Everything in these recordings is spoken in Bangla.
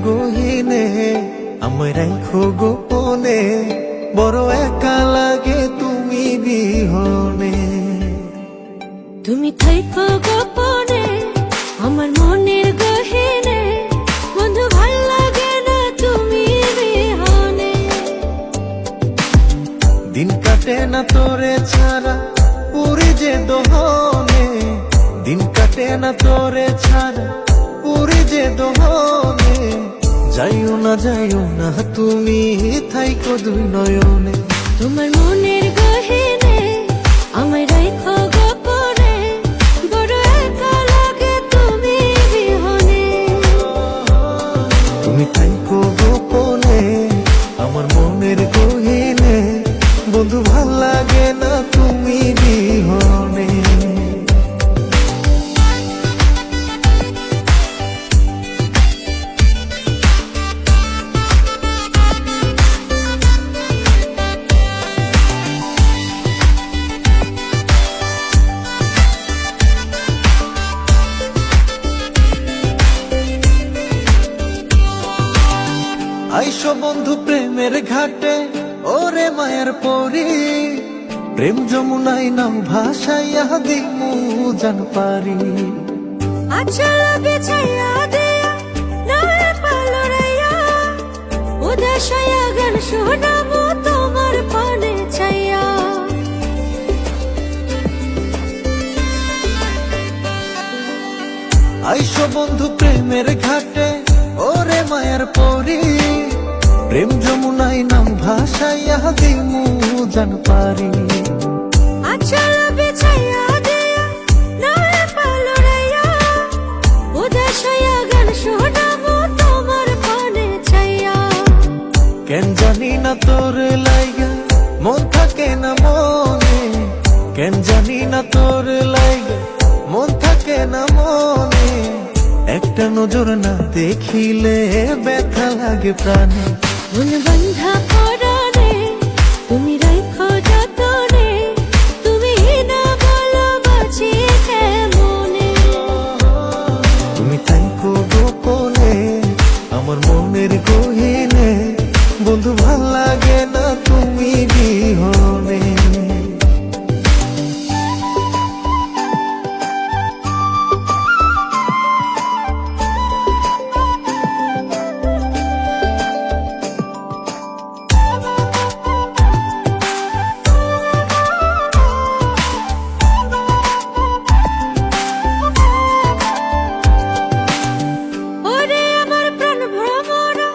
গহীনে আমায় রাখো গোপনে, বড় একা লাগে তুমি বিহনে। তুমি থাইকো গোপনে আমার মনের গহীনে, বন্ধু ভাল লাগে না তুমি বিহনে। দিন কাটে না তোরে ছাড়া পুরি যে দোহনে, দিন কাটে না তোরে ছাড়া পুরি যে দোহনে। যাইও না তুমি থাইকো দুই নয়নে। তোমার মনের গহীনে আমায় রাখো গোপনে, বড় একা লাগে তুমি বিহনে। তুমি থাইকো গোপনে আমার মনের গহীনে, বন্ধু ভাল লাগে না তুমি বিহনে। আইসো বন্ধু প্রেমের ঘাটে ওরে মায়ের পরি, প্রেম যমুনাই নাম ভাসাইয়া দিমু জান পারি। আচল বিছাইয়া দিয়া নয় পালরাইয়া, উদাসয়া গান শোনাবো তোমার পানে ছাইয়া। আইসো বন্ধু প্রেমের ঘাটে ওরে মায়ের পরি, প্রেম যমুনাই নাম ভাসাইয়া দিমু জান পারি। আচল বিছাইয়া দিয়া নয় পালরাইয়া, উদাসয়া গান শোনাবো তোমার পানে ছাইয়া। কেন জানি না তোর লাইগা মন থাকে না মনে, কেন জানি না তোর লাইগা মন থাকে না মনে। একটা নজর না দেখিলে ব্যথা লাগে প্রাণে। মন বন্ধা পরানে তুমি রাখো যতনে, তুমি না বলো বাঁচি কেমনে। তুমি থাইকো গোপনে আমার মনের গহীনে, বন্ধু ভাল লাগে না তুমি বিহনে। ওরে আমার প্রাণ ভ্রমরা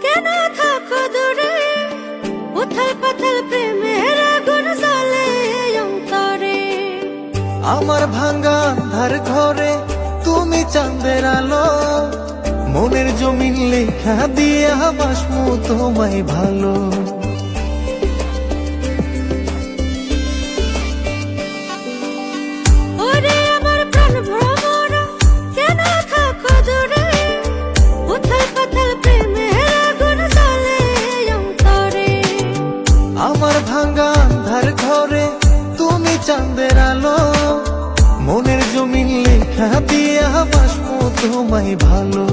কেন থাকো দূরে, উথাল পাথাল প্রেমের আগুন জ্বলে অন্তরে। আমার ভাঙ্গা ধার ঘরে তুমি চাঁদের আলো, মনের জমিন লেখা দিয়া বাসমু তোমায় ভালো। ওরে আমার প্রাণ ভ্রমরা কেন থাকো দূরে, উথাল পাথাল প্রেমের আগুন জ্বলে অন্তরে। আমার ভাঙ্গা ধার ঘরে তুমি চাঁদের আলো, মনের জমিন লেখা দিয়া বাসমু তোমায় ভালো।